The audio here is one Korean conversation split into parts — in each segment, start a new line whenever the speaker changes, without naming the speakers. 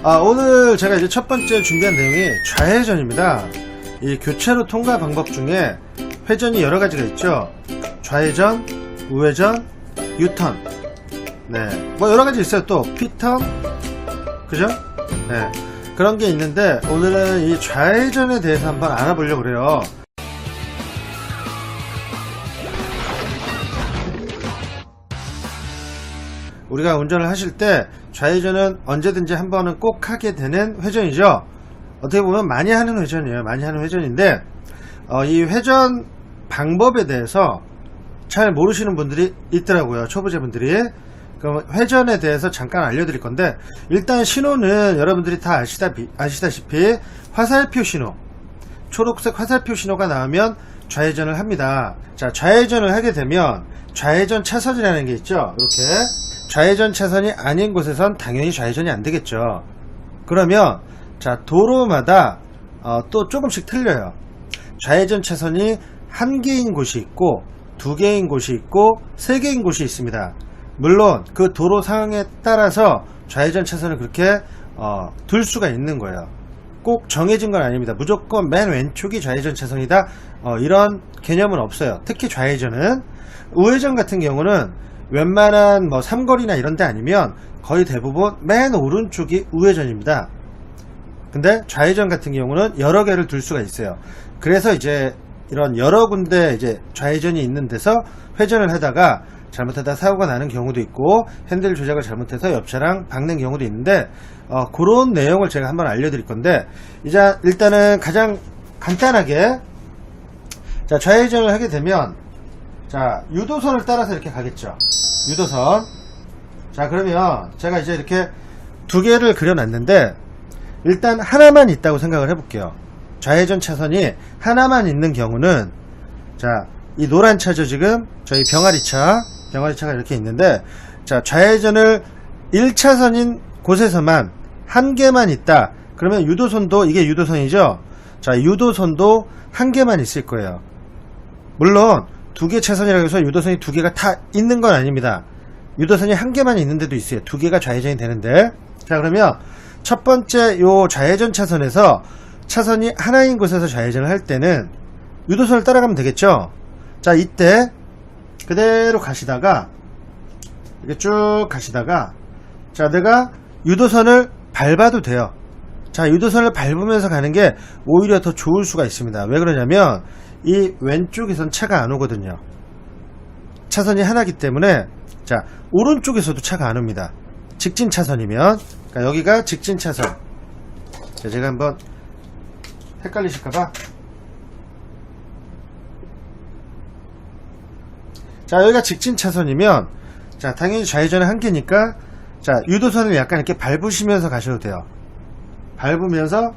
오늘 제가 이제 첫 번째 준비한 내용이 좌회전입니다. 이 교차로 통과 방법 중에 회전이 여러 가지가 있죠. 좌회전, 우회전, 유턴. 네, 뭐 여러 가지 있어요. 또 P턴, 그죠? 네, 그런 게 있는데 오늘은 이 좌회전에 대해서 한번 알아보려고 그래요. 우리가 운전을 하실 때 좌회전은 언제든지 한 번은 꼭 하게 되는 회전이죠. 어떻게 보면 많이 하는 회전이에요. 많이 하는 회전인데 이 회전 방법에 대해서 잘 모르시는 분들이 있더라고요. 초보자분들이. 그럼 회전에 대해서 잠깐 알려드릴 건데, 일단 신호는 여러분들이 다 아시다시피 화살표 신호, 초록색 화살표 신호가 나오면 좌회전을 합니다. 자, 좌회전을 하게 되면 좌회전 차선이라는 게 있죠. 이렇게 좌회전 차선이 아닌 곳에선 당연히 좌회전이 안 되겠죠. 그러면 자, 도로마다 또 조금씩 틀려요. 좌회전 차선이 한 개인 곳이 있고, 두 개인 곳이 있고, 세 개인 곳이 있습니다. 물론 그 도로 상황에 따라서 좌회전 차선을 그렇게 둘 수가 있는 거예요. 꼭 정해진 건 아닙니다. 무조건 맨 왼쪽이 좌회전 차선이다, 이런 개념은 없어요. 특히 좌회전은. 우회전 같은 경우는 웬만한 뭐 삼거리나 이런 데 아니면 거의 대부분 맨 오른쪽이 우회전입니다. 근데 좌회전 같은 경우는 여러 개를 둘 수가 있어요. 그래서 이제 이런 여러 군데 이제 좌회전이 있는 데서 회전을 하다가 잘못하다 사고가 나는 경우도 있고, 핸들 조작을 잘못해서 옆차랑 박는 경우도 있는데, 그런 내용을 제가 한번 알려드릴 건데, 이제 일단은 가장 간단하게, 자, 좌회전을 하게 되면, 자, 유도선을 따라서 이렇게 가겠죠. 유도선. 자, 그러면 제가 이제 이렇게 두 개를 그려놨는데, 일단 하나만 있다고 생각을 해볼게요. 좌회전 차선이 하나만 있는 경우는, 자, 이 노란 차죠. 지금 저희 병아리차가 이렇게 있는데, 자, 좌회전을 1차선인 곳에서만 한 개만 있다. 그러면 유도선도, 이게 유도선이죠. 자, 유도선도 한 개만 있을 거예요. 물론 두 개 차선이라고 해서 유도선이 두 개가 다 있는 건 아닙니다. 유도선이 한 개만 있는 데도 있어요. 두 개가 좌회전이 되는데. 자, 그러면 첫 번째 요 좌회전 차선에서 차선이 하나인 곳에서 좌회전을 할 때는 유도선을 따라가면 되겠죠. 자, 이때 그대로 가시다가 이렇게 쭉 가시다가, 자, 내가 유도선을 밟아도 돼요. 자, 유도선을 밟으면서 가는 게 오히려 더 좋을 수가 있습니다. 왜 그러냐면 이 왼쪽에선 차가 안 오거든요. 차선이 하나기 때문에. 자, 오른쪽에서도 차가 안 옵니다. 직진 차선이면. 그러니까 여기가 직진 차선. 자, 제가 한번 헷갈리실까봐. 자, 여기가 직진 차선이면, 자, 당연히 좌회전은 한 개니까, 자, 유도선을 약간 이렇게 밟으시면서 가셔도 돼요. 밟으면서,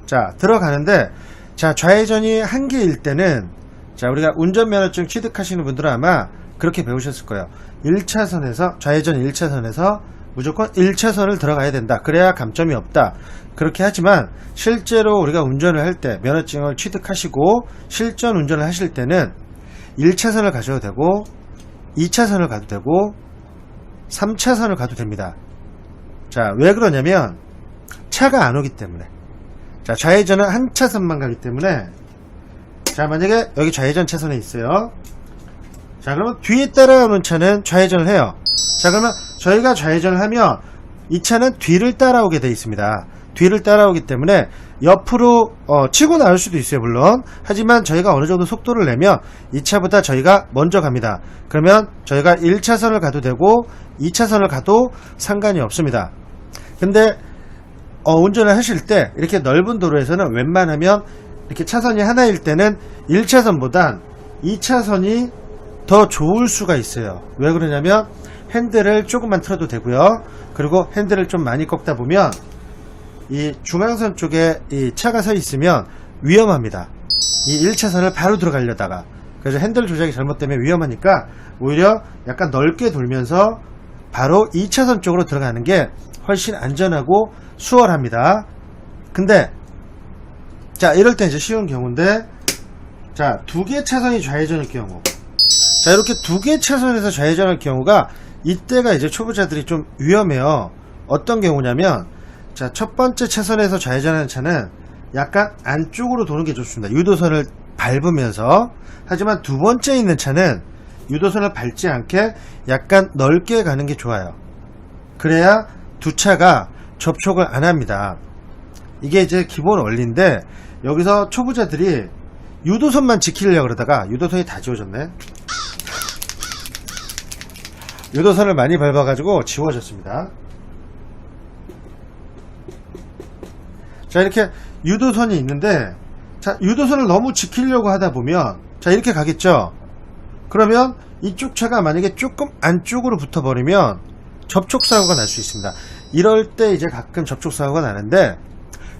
자, 들어가는데, 자, 좌회전이 한 개일 때는, 자, 우리가 운전면허증 취득하시는 분들은 아마 그렇게 배우셨을 거예요. 1차선에서, 좌회전 1차선에서 무조건 1차선을 들어가야 된다. 그래야 감점이 없다. 그렇게 하지만 실제로 우리가 운전을 할 때, 면허증을 취득하시고 실전 운전을 하실 때는 1차선을 가셔도 되고, 2차선을 가도 되고, 3차선을 가도 됩니다. 자, 왜 그러냐면 차가 안 오기 때문에. 자, 좌회전은 한 차선만 가기 때문에. 자, 만약에 여기 좌회전 차선에 있어요. 자, 그러면 뒤에 따라오는 차는 좌회전을 해요. 자, 그러면 저희가 좌회전을 하면 이 차는 뒤를 따라오게 되어 있습니다. 뒤를 따라오기 때문에 옆으로 치고 나올 수도 있어요. 물론. 하지만 저희가 어느 정도 속도를 내면 이 차보다 저희가 먼저 갑니다. 그러면 저희가 1차선을 가도 되고 2차선을 가도 상관이 없습니다. 근데 운전을 하실 때 이렇게 넓은 도로에서는 웬만하면 이렇게 차선이 하나일 때는 1차선보단 2차선이 더 좋을 수가 있어요. 왜 그러냐면 핸들을 조금만 틀어도 되고요. 그리고 핸들을 좀 많이 꺾다 보면 이 중앙선 쪽에 이 차가 서 있으면 위험합니다. 이 1차선을 바로 들어가려다가. 그래서 핸들 조작이 잘못되면 위험하니까 오히려 약간 넓게 돌면서 바로 2차선 쪽으로 들어가는 게 훨씬 안전하고 수월합니다. 근데 자, 이럴 때 이제 쉬운 경우인데, 자, 두 개 차선이 좌회전일 경우, 자, 이렇게 두 개 차선에서 좌회전할 경우가, 이때가 이제 초보자들이 좀 위험해요. 어떤 경우냐면, 자, 첫 번째 차선에서 좌회전하는 차는 약간 안쪽으로 도는 게 좋습니다. 유도선을 밟으면서. 하지만 두 번째 있는 차는 유도선을 밟지 않게 약간 넓게 가는 게 좋아요. 그래야 두 차가 접촉을 안 합니다. 이게 이제 기본 원리인데, 여기서 초보자들이 유도선만 지키려고 그러다가 유도선이 다 지워졌네. 유도선을 많이 밟아가지고 지워졌습니다. 자, 이렇게 유도선이 있는데, 자, 유도선을 너무 지키려고 하다 보면, 자, 이렇게 가겠죠. 그러면 이쪽 차가 만약에 조금 안쪽으로 붙어버리면 접촉사고가 날 수 있습니다. 이럴 때 이제 가끔 접촉사고가 나는데,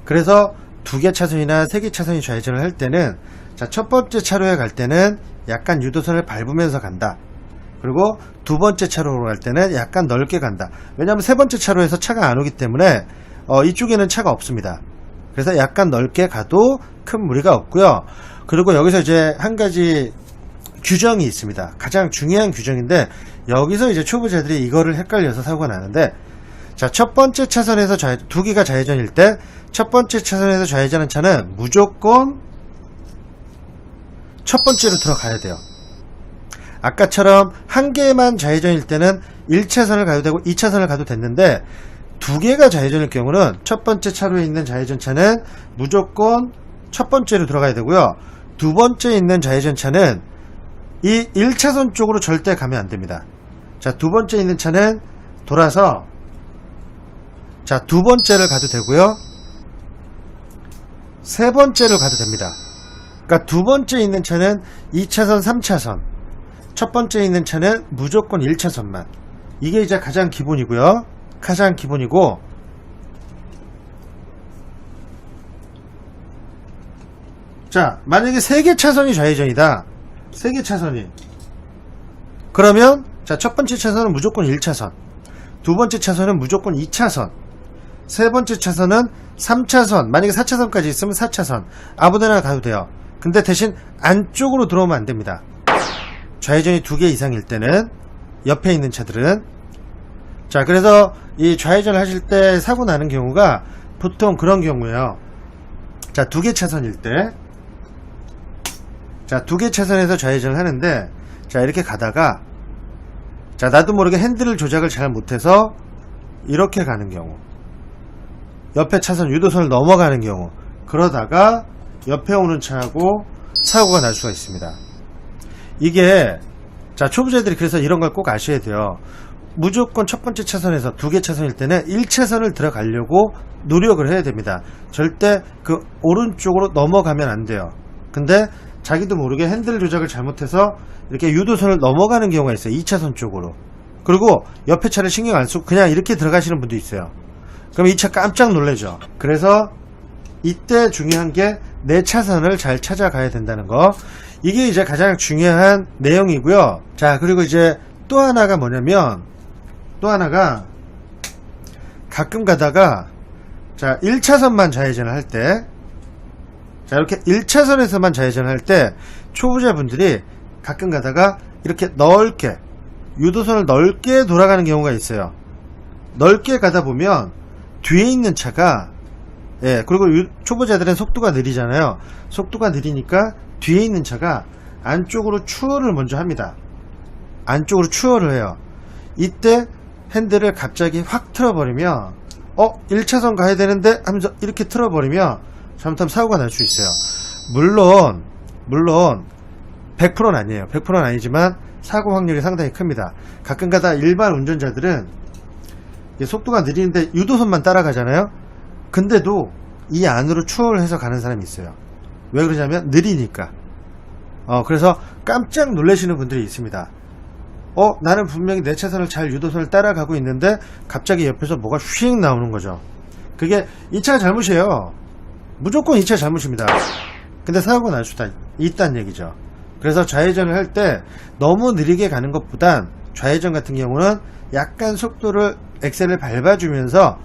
그래서 2개 차선이나 3개 차선이 좌회전을 할 때는, 자, 첫 번째 차로에 갈 때는 약간 유도선을 밟으면서 간다. 그리고 두 번째 차로로 갈 때는 약간 넓게 간다. 왜냐하면 세 번째 차로에서 차가 안 오기 때문에 이쪽에는 차가 없습니다. 그래서 약간 넓게 가도 큰 무리가 없고요. 그리고 여기서 이제 한 가지 규정이 있습니다. 가장 중요한 규정인데, 여기서 이제 초보자들이 이거를 헷갈려서 사고가 나는데, 자, 첫 번째 차선에서 두 개가 좌회전일 때 첫 번째 차선에서 좌회전한 차는 무조건 첫 번째로 들어가야 돼요. 아까처럼 한 개만 좌회전일 때는 1차선을 가도 되고 2차선을 가도 됐는데, 두 개가 좌회전일 경우는 첫 번째 차로에 있는 좌회전 차는 무조건 첫 번째로 들어가야 되고요. 두 번째에 있는 좌회전 차는 이 1차선 쪽으로 절대 가면 안 됩니다. 자, 두 번째 있는 차는 돌아서, 자, 두 번째를 가도 되고요. 세 번째를 가도 됩니다. 그러니까 두 번째 있는 차는 2차선, 3차선. 첫 번째 있는 차는 무조건 1차선만. 이게 이제 가장 기본이고요. 가장 기본이고, 자, 만약에 3개 차선이 좌회전이다. 3개 차선이. 그러면, 자, 첫 번째 차선은 무조건 1차선. 두 번째 차선은 무조건 2차선. 세 번째 차선은 3차선. 만약에 4차선까지 있으면 4차선. 아무데나 가도 돼요. 근데 대신 안쪽으로 들어오면 안 됩니다. 좌회전이 2개 이상일 때는, 옆에 있는 차들은. 자, 그래서 이 좌회전을 하실 때 사고 나는 경우가 보통 그런 경우예요. 자, 2개 차선일 때, 자, 2개 차선에서 좌회전을 하는데, 자, 이렇게 가다가, 자, 나도 모르게 핸들을 조작을 잘 못해서 이렇게 가는 경우, 옆에 차선 유도선을 넘어가는 경우, 그러다가 옆에 오는 차하고 사고가 날 수가 있습니다. 이게, 자, 초보자들이 그래서 이런 걸 꼭 아셔야 돼요. 무조건 첫 번째 차선에서 2개 차선일 때는 1차선을 들어가려고 노력을 해야 됩니다. 절대 그 오른쪽으로 넘어가면 안 돼요. 근데 자기도 모르게 핸들 조작을 잘못해서 이렇게 유도선을 넘어가는 경우가 있어요. 2차선 쪽으로. 그리고 옆에 차를 신경 안 쓰고 그냥 이렇게 들어가시는 분도 있어요. 그럼 이 차 깜짝 놀라죠. 그래서 이때 중요한 게 내 차선을 잘 찾아가야 된다는 거. 이게 이제 가장 중요한 내용이고요. 자, 그리고 이제 또 하나가 뭐냐면, 또 하나가 가끔 가다가, 자, 1차선만 좌회전을 할 때, 자, 이렇게 1차선에서만 좌회전을 할 때 초보자분들이 가끔 가다가 이렇게 넓게, 유도선을 넓게 돌아가는 경우가 있어요. 넓게 가다 보면 뒤에 있는 차가, 예, 그리고 초보자들은 속도가 느리잖아요. 속도가 느리니까 뒤에 있는 차가 안쪽으로 추월을 먼저 합니다. 안쪽으로 추월을 해요. 이때 핸들을 갑자기 확 틀어버리면 1차선 가야 되는데 하면서 이렇게 틀어버리면 잘못하면 사고가 날 수 있어요. 물론 100%는 아니에요. 100%는 아니지만 사고 확률이 상당히 큽니다. 가끔 가다 일반 운전자들은 속도가 느리는데 유도선만 따라가잖아요. 근데도 이 안으로 추월해서 가는 사람이 있어요. 왜 그러냐면 느리니까. 그래서 깜짝 놀라시는 분들이 있습니다. 나는 분명히 내 차선을 잘 유도선을 따라가고 있는데 갑자기 옆에서 뭐가 휙 나오는 거죠. 그게 이 차 잘못이에요. 무조건 이 차 잘못입니다. 근데 사고가 날 수도 있다는 얘기죠. 그래서 좌회전을 할 때 너무 느리게 가는 것보단 좌회전 같은 경우는 약간 속도를 엑셀을 밟아주면서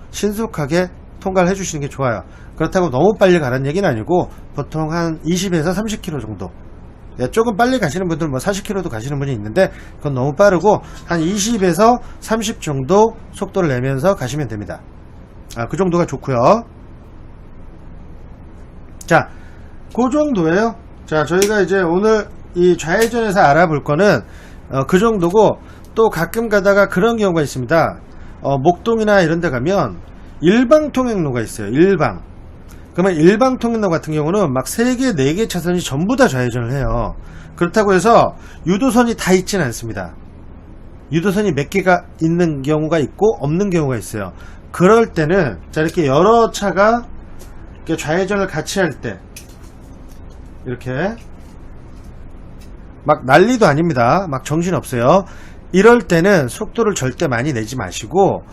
신속하게 통과를 해주시는 게 좋아요. 그렇다고 너무 빨리 가라는 얘기는 아니고 보통 한 20에서 30km 정도 예, 조금 빨리 가시는 분들은 뭐 40km도 가시는 분이 있는데 그건 너무 빠르고 한 20에서 30 정도 속도를 내면서 가시면 됩니다. 그 정도가 좋고요. 자, 그 정도예요. 자, 저희가 이제 오늘 이 좌회전에서 알아볼 거는 그 정도고, 또 가끔 가다가 그런 경우가 있습니다. 목동이나 이런 데 가면 일방 통행로가 있어요. 일방. 그러면 일방 통행로 같은 경우는 막 3개, 4개 차선이 전부 다 좌회전을 해요. 그렇다고 해서 유도선이 다 있진 않습니다. 유도선이 몇 개가 있는 경우가 있고 없는 경우가 있어요. 그럴 때는 자, 이렇게 여러 차가 이렇게 좌회전을 같이 할 때 이렇게 막 난리도 아닙니다. 막 정신없어요. 이럴 때는 속도를 절대 많이 내지 마시고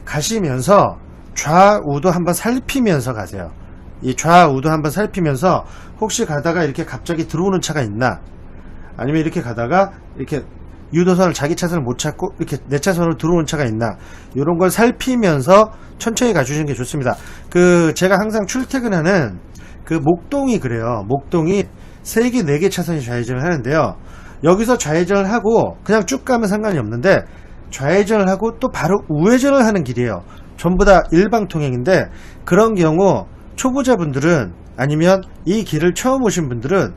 가시면서 좌우도 한번 살피면서 가세요. 이 좌우도 한번 살피면서 혹시 가다가 이렇게 갑자기 들어오는 차가 있나, 아니면 이렇게 가다가 이렇게 유도선을 자기 차선을 못 찾고 이렇게 내 차선으로 들어오는 차가 있나, 이런 걸 살피면서 천천히 가주시는 게 좋습니다. 제가 항상 출퇴근하는 목동이 그래요. 목동이 3개, 4개 차선이 좌회전을 하는데요. 여기서 좌회전을 하고 그냥 쭉 가면 상관이 없는데, 좌회전을 하고 또 바로 우회전을 하는 길이에요. 전부 다 일방 통행인데, 그런 경우 초보자분들은, 아니면 이 길을 처음 오신 분들은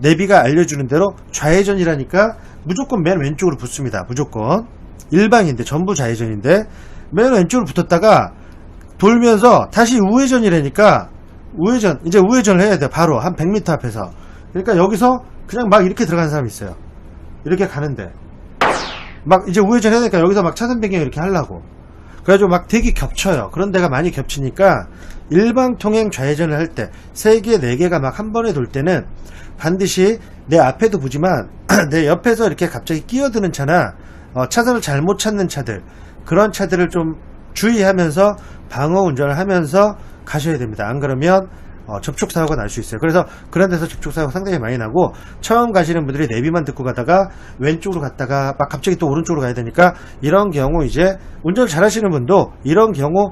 내비가 알려주는 대로 좌회전이라니까 무조건 맨 왼쪽으로 붙습니다. 무조건 일방인데, 전부 좌회전인데 맨 왼쪽으로 붙었다가 돌면서 다시 우회전이라니까 이제 우회전을 해야 돼. 바로 한 100m 앞에서. 그러니까 여기서 그냥 막 이렇게 들어가는 사람이 있어요. 이렇게 가는데 막 이제 우회전 해야 되니까 여기서 막 차선 변경 이렇게 하려고, 그래가지고 막 되게 겹쳐요. 그런 데가 많이 겹치니까 일방 통행 좌회전을 할 때 3개, 4개가 막 한 번에 돌 때는 반드시 내 앞에도 보지만 내 옆에서 이렇게 갑자기 끼어드는 차나 차선을 잘못 찾는 차들, 그런 차들을 좀 주의하면서 방어 운전을 하면서 가셔야 됩니다. 안 그러면 접촉사고가 날 수 있어요. 그래서 그런 데서 접촉사고가 상당히 많이 나고, 처음 가시는 분들이 내비만 듣고 가다가 왼쪽으로 갔다가 막 갑자기 또 오른쪽으로 가야 되니까, 이런 경우 이제 운전을 잘 하시는 분도 이런 경우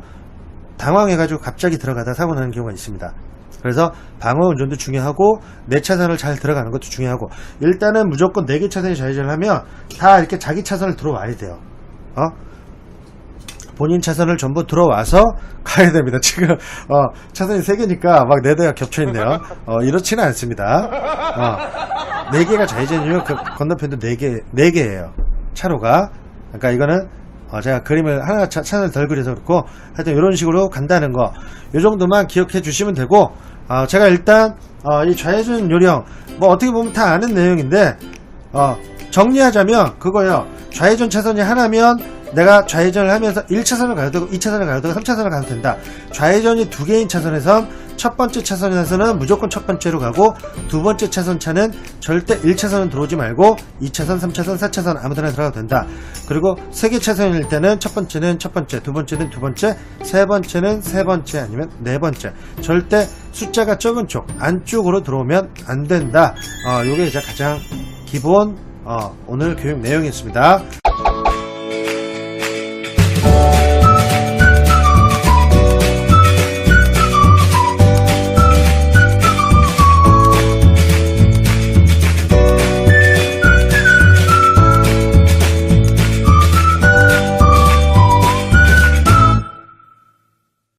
당황해가지고 갑자기 들어가다 사고 나는 경우가 있습니다. 그래서 방어 운전도 중요하고 내 차선을 잘 들어가는 것도 중요하고, 일단은 무조건 4개 차선이 좌회전을 하면 다 이렇게 자기 차선을 들어와야 돼요. 본인 차선을 전부 들어와서 가야 됩니다. 지금 차선이 3개니까 막 4대가 겹쳐있네요. 이렇지는 않습니다. 4개가 좌회전이면 그 건너편도 4개예요. 차로가. 그러니까 이거는 제가 그림을 하나 차선을 덜 그려서 그렇고, 하여튼 이런 식으로 간다는 거, 이 정도만 기억해 주시면 되고, 제가 일단 이 좌회전 요령 뭐 어떻게 보면 다 아는 내용인데, 정리하자면 그거예요. 좌회전 차선이 하나면 내가 좌회전을 하면서 1차선을 가도 되고 2차선을 가도 되고 3차선을 가도 된다. 좌회전이 2개인 차선에선 첫 번째 차선에서는 무조건 첫 번째로 가고, 두 번째 차선 차는 절대 1차선은 들어오지 말고 2차선, 3차선, 4차선 아무데나 들어가도 된다. 그리고 3개 차선일 때는 첫 번째는 첫 번째, 두 번째는 두 번째, 세 번째는 세 번째, 아니면 네 번째. 절대 숫자가 적은 쪽 안쪽으로 들어오면 안 된다. 요게 이제 가장 기본 오늘 교육 내용이었습니다.